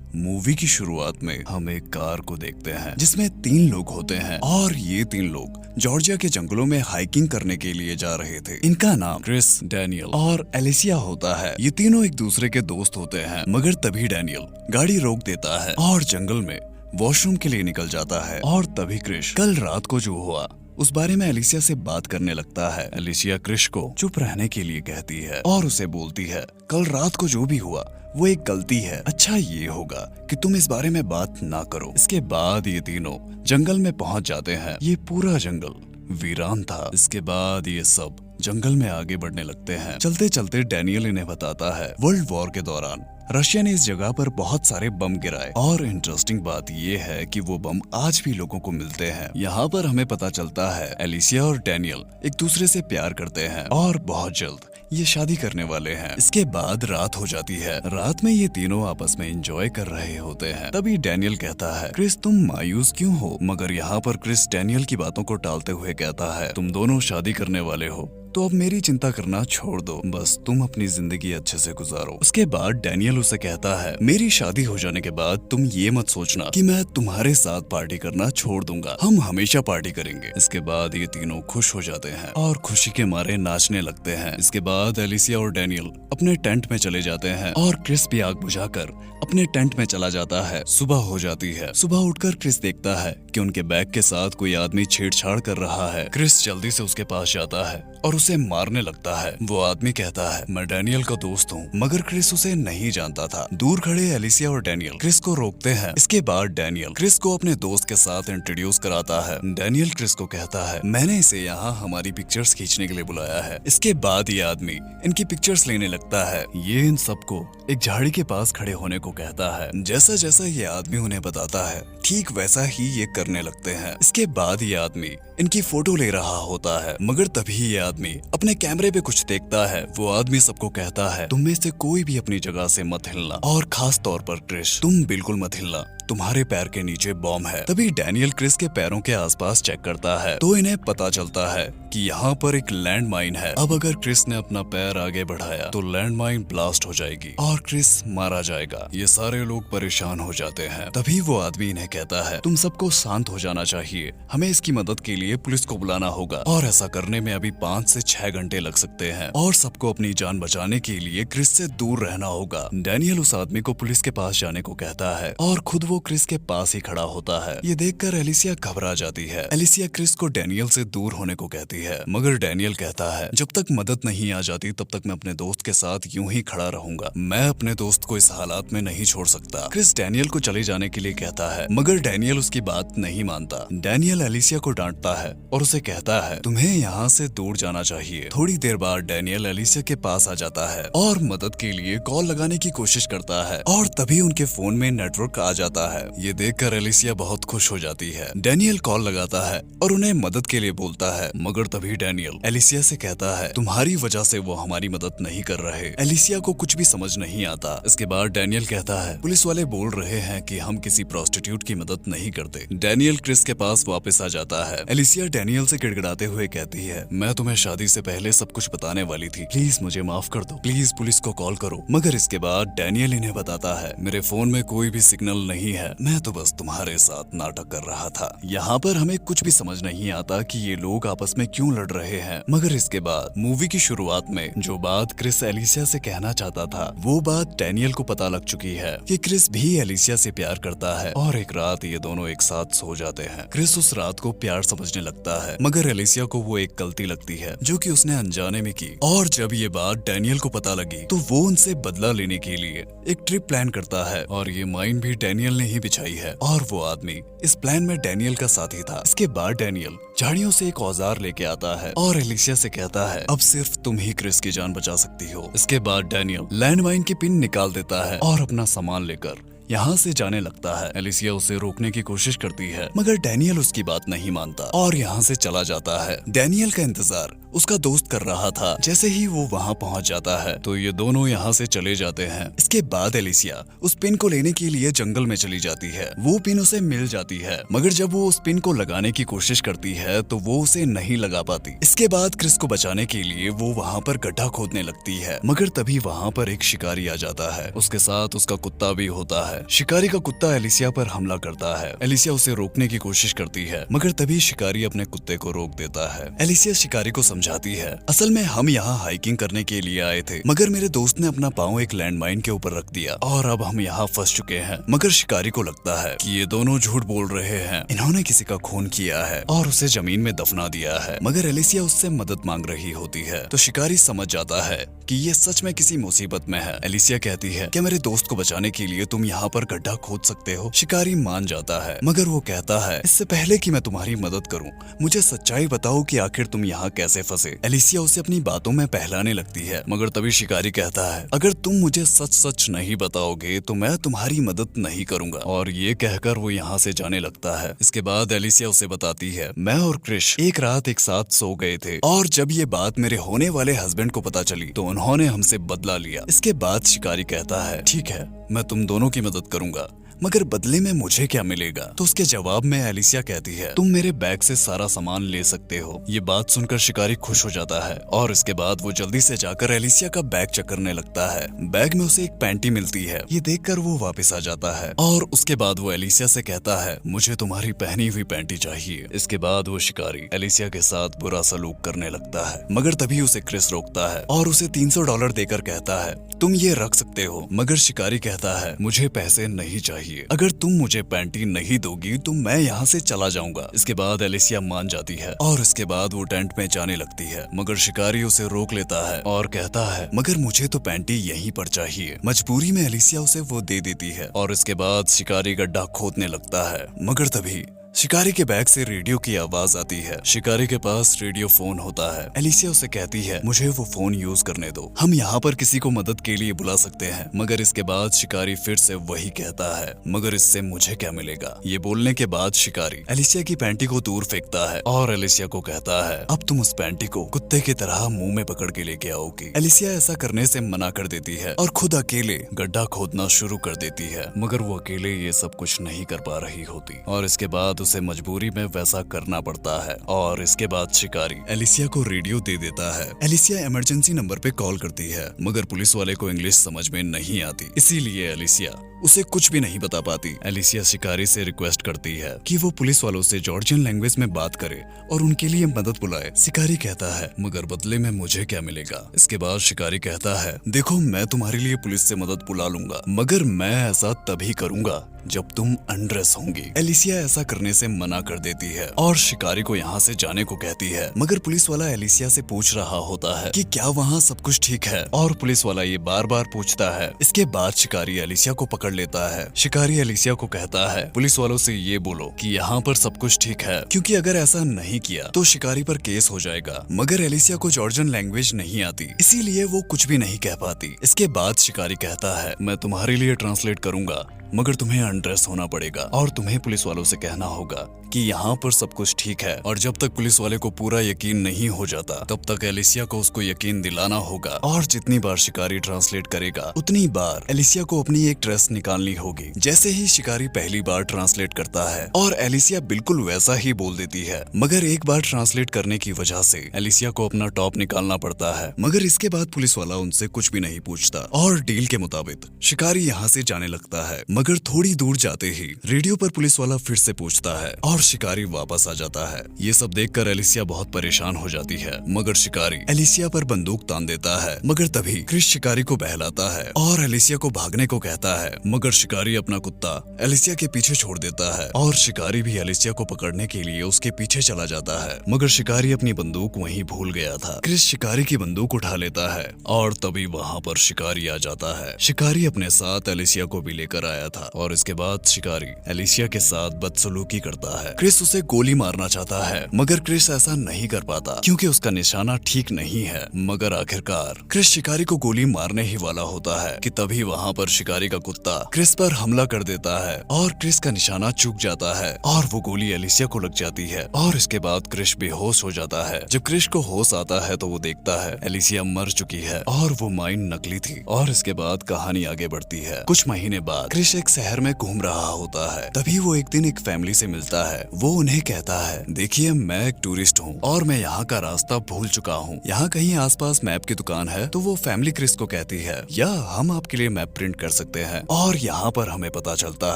Movie की शुरुआत में हम एक कार को देखते हैं जिसमें 3 लोग होते हैं और ये 3 लोग जॉर्जिया के जंगलों में हाइकिंग करने के लिए जा रहे थे। इनका नाम क्रिस, डैनियल और एलिसिया होता है। ये तीनों एक दूसरे के दोस्त होते हैं, मगर तभी डैनियल गाड़ी रोक देता है और जंगल में वॉशरूम के लिए निकल जाता है। और तभी क्रिश कल रात को जो हुआ उस बारे में एलिसिया से बात करने लगता है। एलिसिया क्रिश को चुप रहने के लिए कहती है और उसे बोलती है कल रात को जो भी हुआ वो एक गलती है। अच्छा ये होगा कि तुम इस बारे में बात ना करो। इसके बाद ये तीनों जंगल में पहुंच जाते हैं। ये पूरा जंगल वीरान था। इसके बाद ये सब जंगल में आगे बढ़ने लगते हैं। चलते चलते डैनियल इन्हें बताता है वर्ल्ड वॉर के दौरान रशिया ने इस जगह पर बहुत सारे बम गिराए और इंटरेस्टिंग बात ये है कि वो बम आज भी लोगों को मिलते हैं। यहाँ पर हमें पता चलता है एलिसिया और डैनियल एक दूसरे से प्यार करते हैं और बहुत जल्द ये शादी करने वाले हैं। इसके बाद रात हो जाती है। रात में ये तीनों आपस में एंजॉय कर रहे होते हैं। तभी डैनियल कहता है क्रिस तुम मायूस क्यों हो? मगर यहाँ पर क्रिस डैनियल की बातों को टालते हुए कहता है तुम दोनों शादी करने वाले हो तो अब मेरी चिंता करना छोड़ दो, बस तुम अपनी जिंदगी अच्छे से गुजारो। उसके बाद डैनियल उसे कहता है मेरी शादी हो जाने के बाद तुम ये मत सोचना कि मैं तुम्हारे साथ पार्टी करना छोड़ दूंगा, हम हमेशा पार्टी करेंगे। इसके बाद ये तीनों खुश हो जाते हैं और खुशी के मारे नाचने लगते हैं। इसके बाद एलिसिया और डैनियल अपने टेंट में चले जाते हैं और क्रिस भी आग बुझाकर अपने टेंट में चला जाता है। सुबह हो जाती है। सुबह उठकर क्रिस देखता है कि उनके बैग के साथ कोई आदमी छेड़छाड़ कर रहा है। क्रिस जल्दी से उसके पास जाता है और उसे मारने लगता है। वो आदमी कहता है मैं डैनियल का दोस्त हूँ, मगर क्रिस उसे नहीं जानता था। दूर खड़े एलिसिया और डैनियल क्रिस को रोकते हैं। इसके बाद डैनियल क्रिस को अपने दोस्त के साथ इंट्रोड्यूस कराता है। डैनियल क्रिस को कहता है मैंने इसे यहाँ हमारी पिक्चर्स खींचने के लिए बुलाया है। इसके बाद ये आदमी इनकी पिक्चर्स लेने लगता है। ये इन सबको एक झाड़ी के पास खड़े होने को कहता है। जैसा जैसा ये आदमी उन्हें बताता है ठीक वैसा ही ये करने लगते हैं। इसके बाद ये आदमी इनकी फोटो ले रहा होता है, मगर तभी ये आदमी अपने कैमरे पे कुछ देखता है। वो आदमी सबको कहता है तुम में से कोई भी अपनी जगह से मत हिलना और खास तौर पर क्रिस तुम बिल्कुल मत हिलना, तुम्हारे पैर के नीचे बॉम्ब है। तभी डैनियल क्रिस के पैरों के आसपास चेक करता है तो इन्हें पता चलता है कि यहाँ पर एक लैंड माइन है। अब अगर क्रिस ने अपना पैर आगे बढ़ाया तो लैंड माइन ब्लास्ट हो जाएगी और क्रिस मारा जाएगा। ये सारे लोग परेशान हो जाते हैं। तभी वो आदमी इन्हें कहता है तुम सबको शांत हो जाना चाहिए, हमें इसकी मदद के लिए पुलिस को बुलाना होगा और ऐसा करने में अभी 5 से 6 घंटे लग सकते हैं और सबको अपनी जान बचाने के लिए क्रिस से दूर रहना होगा। डैनियल उस आदमी को पुलिस के पास जाने को कहता है और खुद वो क्रिस के पास ही खड़ा होता है। ये देखकर एलिसिया घबरा जाती है। एलिसिया क्रिस को डैनियल से दूर होने को कहती है, मगर डैनियल कहता है जब तक मदद नहीं आ जाती तब तक मैं अपने दोस्त के साथ यूं ही खड़ा रहूंगा, मैं अपने दोस्त को इस हालात में नहीं छोड़ सकता। क्रिस डैनियल को चले जाने के लिए कहता है, मगर डैनियल उसकी बात नहीं मानता। डैनियल एलिसिया को डांटता है और उसे कहता है तुम्हें यहाँ से दूर जाना चाहिए। थोड़ी देर बाद डैनियल एलिसिया के पास आ जाता है और मदद के लिए कॉल लगाने की कोशिश करता है और तभी उनके फोन में नेटवर्क आ जाता है। ये देखकर एलिसिया बहुत खुश हो जाती है। डैनियल कॉल लगाता है और उन्हें मदद के लिए बोलता है, मगर तभी डैनियल एलिसिया से कहता है तुम्हारी वजह से वो हमारी मदद नहीं कर रहे। एलिसिया को कुछ भी समझ नहीं आता। इसके बाद डैनियल कहता है पुलिस वाले बोल रहे हैं कि हम किसी प्रोस्टिट्यूट की मदद नहीं करते। डैनियल क्रिस के पास वापस आ जाता है। एलिसिया डैनियल से गिड़गिड़ाते हुए कहती है मैं तुम्हें शादी से पहले सब कुछ बताने वाली थी, प्लीज मुझे माफ कर दो, प्लीज पुलिस को कॉल करो। मगर इसके बाद डैनियल इन्हें बताता है मेरे फोन में कोई भी सिग्नल नहीं है, मैं तो बस तुम्हारे साथ नाटक कर रहा था। यहाँ पर हमें कुछ भी समझ नहीं आता कि ये लोग आपस में क्यों लड़ रहे हैं। मगर इसके बाद मूवी की शुरुआत में जो बात क्रिस एलिसिया से कहना चाहता था वो बात डैनियल को पता लग चुकी है कि क्रिस भी एलिसिया से प्यार करता है और एक रात ये दोनों एक साथ सो जाते हैं। क्रिस उस रात को प्यार समझने लगता है, मगर एलिसिया को वो एक गलती लगती है जो कि उसने अनजाने में की। और जब ये बात डैनियल को पता लगी तो वो उनसे बदला लेने के लिए एक ट्रिप प्लान करता है और ये माइन भी डैनियल ने ही बिछाई है और वो आदमी इस प्लान में डैनियल का साथी था। इसके बाद डैनियल झाड़ियों से एक औजार लेके आता है और एलिसिया से कहता है अब सिर्फ तुम ही क्रिस की जान बचा सकती हो। इसके बाद डैनियल लैंडमाइन की पिन निकाल देता है और अपना सामान लेकर यहाँ से जाने लगता है। एलिसिया उसे रोकने की कोशिश करती है, मगर डैनियल उसकी बात नहीं मानता और यहाँ से चला जाता है। डैनियल का इंतजार उसका दोस्त कर रहा था। जैसे ही वो वहाँ पहुँच जाता है तो ये दोनों यहाँ से चले जाते हैं। इसके बाद एलिसिया उस पिन को लेने के लिए जंगल में चली जाती है। वो पिन उसे मिल जाती है, मगर जब वो उस पिन को लगाने की कोशिश करती है तो वो उसे नहीं लगा पाती। इसके बाद क्रिस को बचाने के लिए वो वहाँ पर गड्ढा खोदने लगती है, मगर तभी वहाँ पर एक शिकारी आ जाता है। उसके साथ उसका कुत्ता भी होता है। शिकारी का कुत्ता एलिसिया पर हमला करता है। एलिसिया उसे रोकने की कोशिश करती है, मगर तभी शिकारी अपने कुत्ते को रोक देता है। एलिसिया शिकारी को समझाती है, असल में हम यहाँ हाइकिंग करने के लिए आए थे, मगर मेरे दोस्त ने अपना पाँव एक लैंडमाइन के ऊपर रख दिया और अब हम यहाँ फंस चुके हैं। मगर शिकारी को लगता है कि ये दोनों झूठ बोल रहे हैं, इन्होंने किसी का खून किया है और उसे जमीन में दफना दिया है। मगर एलिसिया उससे मदद मांग रही होती है तो शिकारी समझ जाता है कि ये सच में किसी मुसीबत में है। एलिसिया कहती है कि मेरे दोस्त को बचाने के लिए तुम यहाँ पर गड्ढा खोद सकते हो। शिकारी मान जाता है, मगर वो कहता है इससे पहले कि मैं तुम्हारी मदद करूं, मुझे सच्चाई बताओ कि आखिर तुम यहाँ कैसे फंसे। एलिसिया उसे अपनी बातों में बहलाने लगती है, मगर तभी शिकारी कहता है अगर तुम मुझे सच सच नहीं बताओगे तो मैं तुम्हारी मदद नहीं करूंगा, और ये कहकर वो यहाँ से जाने लगता है। इसके बाद एलिसिया उसे बताती है, मैं और क्रिश एक रात एक साथ सो गए थे और जब ये बात मेरे होने वाले हस्बैंड को पता चली तो उन्होंने हमसे बदला लिया। इसके बाद शिकारी कहता है ठीक है, मैं तुम दोनों की मदद करूंगा, मगर बदले में मुझे क्या मिलेगा? तो उसके जवाब में एलिसिया कहती है तुम मेरे बैग से सारा सामान ले सकते हो। ये बात सुनकर शिकारी खुश हो जाता है और इसके बाद वो जल्दी से जाकर एलिसिया का बैग चेक करने लगता है। बैग में उसे एक पैंटी मिलती है। ये देखकर वो वापस आ जाता है और उसके बाद वो एलिसिया से कहता है मुझे तुम्हारी पहनी हुई पैंटी चाहिए। इसके बाद वो शिकारी एलिसिया के साथ बुरा सलूक करने लगता है, मगर तभी उसे क्रिस रोकता है और उसे $300 देकर कहता है तुम ये रख सकते हो। मगर शिकारी कहता है मुझे पैसे नहीं चाहिए, अगर तुम मुझे पैंटी नहीं दोगी तो मैं यहाँ से चला जाऊंगा। इसके बाद एलिसिया मान जाती है और इसके बाद वो टेंट में जाने लगती है, मगर शिकारी उसे रोक लेता है और कहता है मगर मुझे तो पैंटी यहीं पर चाहिए। मजबूरी में एलिसिया उसे वो दे देती है और इसके बाद शिकारी गड्ढा खोदने लगता है, मगर तभी शिकारी के बैग से रेडियो की आवाज आती है। शिकारी के पास रेडियो फोन होता है। एलिसिया उसे कहती है मुझे वो फोन यूज करने दो, हम यहाँ पर किसी को मदद के लिए बुला सकते हैं। मगर इसके बाद शिकारी फिर से वही कहता है मगर इससे मुझे क्या मिलेगा? ये बोलने के बाद शिकारी एलिसिया की पैंटी को दूर फेंकता है और एलिसिया को कहता है अब तुम उस पैंटी को कुत्ते की तरह मुंह में पकड़ के लेके आओगी। एलिसिया ऐसा करने से मना कर देती है और खुद अकेले गड्ढा खोदना शुरू कर देती है, मगर वो अकेले ये सब कुछ नहीं कर पा रही होती और इसके बाद उसे मजबूरी में वैसा करना पड़ता है। और इसके बाद शिकारी एलिसिया को रेडियो दे देता है। एलिसिया इमरजेंसी नंबर पे कॉल करती है, मगर पुलिस वाले को इंग्लिश समझ में नहीं आती, इसीलिए एलिसिया उसे कुछ भी नहीं बता पाती। एलिसिया शिकारी से रिक्वेस्ट करती है कि वो पुलिस वालों से जॉर्जियन लैंग्वेज में बात करे और उनके लिए मदद बुलाए। शिकारी कहता है मगर बदले में मुझे क्या मिलेगा? इसके बाद शिकारी कहता है देखो मैं तुम्हारे लिए पुलिस से मदद बुला लूंगा, मगर मैं ऐसा तभी करूंगा जब तुम अनड्रेस होंगी। एलिसिया ऐसा करने से मना कर देती है और शिकारी को यहाँ से जाने को कहती है, मगर पुलिस वाला एलिसिया से पूछ रहा होता है कि क्या वहाँ सब कुछ ठीक है, और पुलिस वाला ये बार बार पूछता है। इसके बाद शिकारी एलिसिया को पकड़ लेता है। शिकारी एलिसिया को कहता है पुलिस वालों से ये बोलो कि यहाँ पर सब कुछ ठीक है, क्योंकि अगर ऐसा नहीं किया तो शिकारी पर केस हो जाएगा। मगर एलिसिया को जॉर्जियन लैंग्वेज नहीं आती, इसीलिए वो कुछ भी नहीं कह पाती। इसके बाद शिकारी कहता है मैं तुम्हारे लिए ट्रांसलेट करूंगा, मगर तुम्हें अनड्रेस होना पड़ेगा और तुम्हें पुलिस वालों से कहना होगा कि यहाँ पर सब कुछ ठीक है, और जब तक पुलिस वाले को पूरा यकीन नहीं हो जाता तब तक एलिसिया को उसको यकीन दिलाना होगा। और जितनी बार शिकारी ट्रांसलेट करेगा उतनी बार एलिसिया को अपनी एक ड्रेस निकालनी होगी। जैसे ही शिकारी पहली बार ट्रांसलेट करता है और एलिसिया बिल्कुल वैसा ही बोल देती है, मगर एक बार ट्रांसलेट करने की वजह से एलिसिया को अपना टॉप निकालना पड़ता है। मगर इसके बाद पुलिस वाला उनसे कुछ भी नहीं पूछता और डील के मुताबिक शिकारी यहाँ से जाने लगता है। मगर थोड़ी दूर जाते ही रेडियो पर पुलिस वाला फिर से पूछता है और शिकारी वापस आ जाता है। ये सब देखकर एलिसिया बहुत परेशान हो जाती है, मगर शिकारी एलिसिया पर बंदूक तान देता है। मगर तभी क्रिस शिकारी को बहलाता है और एलिसिया को भागने को कहता है, मगर शिकारी अपना कुत्ता एलिसिया के पीछे छोड़ देता है और शिकारी भी एलिसिया को पकड़ने के लिए उसके पीछे चला जाता है। मगर शिकारी अपनी बंदूक वहीं भूल गया था। क्रिस शिकारी की बंदूक उठा लेता है और तभी वहाँ पर शिकारी आ जाता है। शिकारी अपने साथ एलिसिया को भी लेकर आया था और इसके बाद शिकारी एलिसिया के साथ बदसलूकी करता है। क्रिस उसे गोली मारना चाहता है मगर क्रिस ऐसा नहीं कर पाता क्योंकि उसका निशाना ठीक नहीं है। मगर आखिरकार क्रिस शिकारी को गोली मारने ही वाला होता है कि तभी वहाँ पर शिकारी का कुत्ता क्रिस पर हमला कर देता है और क्रिस का निशाना चूक जाता है और वो गोली एलिसिया को लग जाती है और इसके बाद क्रिस बेहोश हो जाता है। जब क्रिस को होश आता है तो वो देखता है एलिसिया मर चुकी है और वो माइन नकली थी। और इसके बाद कहानी आगे बढ़ती है। कुछ महीने बाद क्रिस एक शहर में घूम रहा होता है, तभी वो एक दिन एक फैमिली से मिलता है। वो उन्हें कहता है, देखिए मैं एक टूरिस्ट हूँ और मैं यहाँ का रास्ता भूल चुका हूँ, यहाँ कहीं आसपास मैप की दुकान है? तो वो फैमिली क्रिस को कहती है, या हम आपके लिए मैप प्रिंट कर सकते हैं। और यहाँ पर हमें पता चलता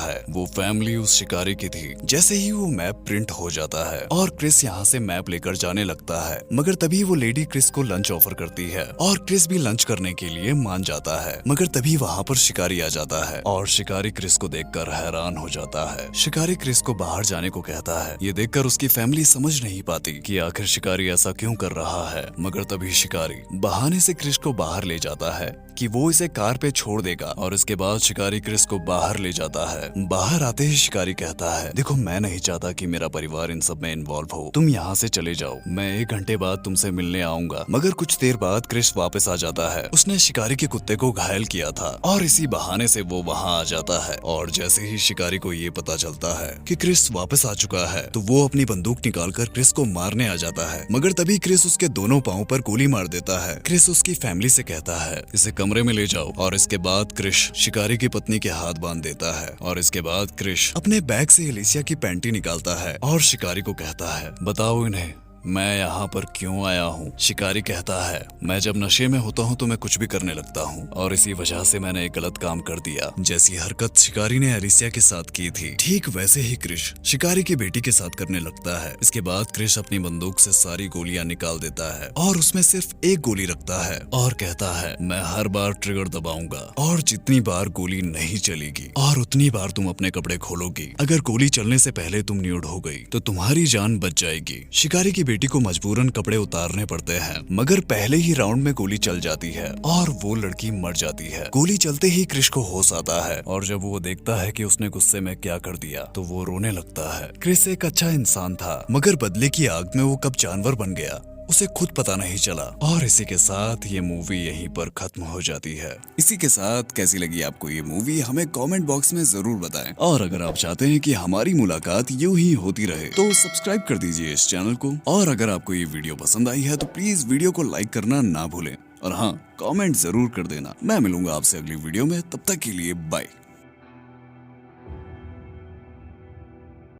है वो फैमिली उस शिकारी की थी। जैसे ही वो मैप प्रिंट हो जाता है और क्रिस यहाँ से मैप लेकर जाने लगता है, मगर तभी वो लेडी क्रिस को लंच ऑफर करती है और क्रिस भी लंच करने के लिए मान जाता है। मगर तभी वहाँ पर शिकारी आ जाता है और शिकारी क्रिस को देखकर हैरान हो जाता है। शिकारी क्रिस को बाहर जाने को कहता है। ये देखकर उसकी फैमिली समझ नहीं पाती कि आखिर शिकारी ऐसा क्यों कर रहा है। मगर तभी शिकारी बहाने से क्रिस को बाहर ले जाता है कि वो इसे कार पे छोड़ देगा और इसके बाद शिकारी क्रिस को बाहर ले जाता है। बाहर आते ही शिकारी कहता है, देखो मैं नहीं चाहता कि मेरा परिवार इन सब में इन्वॉल्व हो, तुम यहाँ से चले जाओ, मैं 1 घंटे बाद तुमसे मिलने आऊंगा। मगर कुछ देर बाद क्रिस वापस आ जाता है। उसने शिकारी के कुत्ते को घायल किया था और इसी बहाने से वो वहाँ आ जाता है। और जैसे ही शिकारी को ये पता चलता है कि क्रिस वापस आ चुका है तो वो अपनी बंदूक निकालकर क्रिस को मारने आ जाता है। मगर तभी क्रिस उसके दोनों पाँव पर गोली मार देता है। क्रिस उसकी फैमिली से कहता है, इसे कमरे में ले जाओ। और इसके बाद क्रिस शिकारी की पत्नी के हाथ बांध देता है। और इसके बाद क्रिस अपने बैग से एलिसिया की पैंटी निकालता है और शिकारी को कहता है, बताओ इन्हें मैं यहाँ पर क्यों आया हूँ। शिकारी कहता है, मैं जब नशे में होता हूँ तो मैं कुछ भी करने लगता हूँ और इसी वजह से मैंने एक गलत काम कर दिया। जैसी हरकत शिकारी ने एलिसिया के साथ की थी, ठीक वैसे ही क्रिस शिकारी की बेटी के साथ करने लगता है। इसके बाद क्रिस अपनी बंदूक से सारी गोलियां निकाल देता है और उसमें सिर्फ एक गोली रखता है और कहता है, मैं हर बार ट्रिगर दबाऊंगा और जितनी बार गोली नहीं चलेगी और उतनी बार तुम अपने कपड़े खोलोगी। अगर गोली चलने से पहले तुम न्यूड हो गई तो तुम्हारी जान बच जाएगी। शिकारी की बेटी को मजबूरन कपड़े उतारने पड़ते हैं, मगर पहले ही राउंड में गोली चल जाती है और वो लड़की मर जाती है। गोली चलते ही क्रिस को होश आता है और जब वो देखता है कि उसने गुस्से में क्या कर दिया तो वो रोने लगता है। क्रिस एक अच्छा इंसान था, मगर बदले की आग में वो कब जानवर बन गया उसे खुद पता नहीं चला। और इसी के साथ ये मूवी यहीं पर खत्म हो जाती है। इसी के साथ कैसी लगी आपको ये मूवी हमें कमेंट बॉक्स में जरूर बताएं। और अगर आप चाहते हैं कि हमारी मुलाकात यूं ही होती रहे तो सब्सक्राइब कर दीजिए इस चैनल को। और अगर आपको ये वीडियो पसंद आई है तो प्लीज वीडियो को लाइक करना ना भूलें और हाँ, कमेंट जरूर कर देना। मैं मिलूंगा आपसे अगली वीडियो में, तब तक के लिए बाय।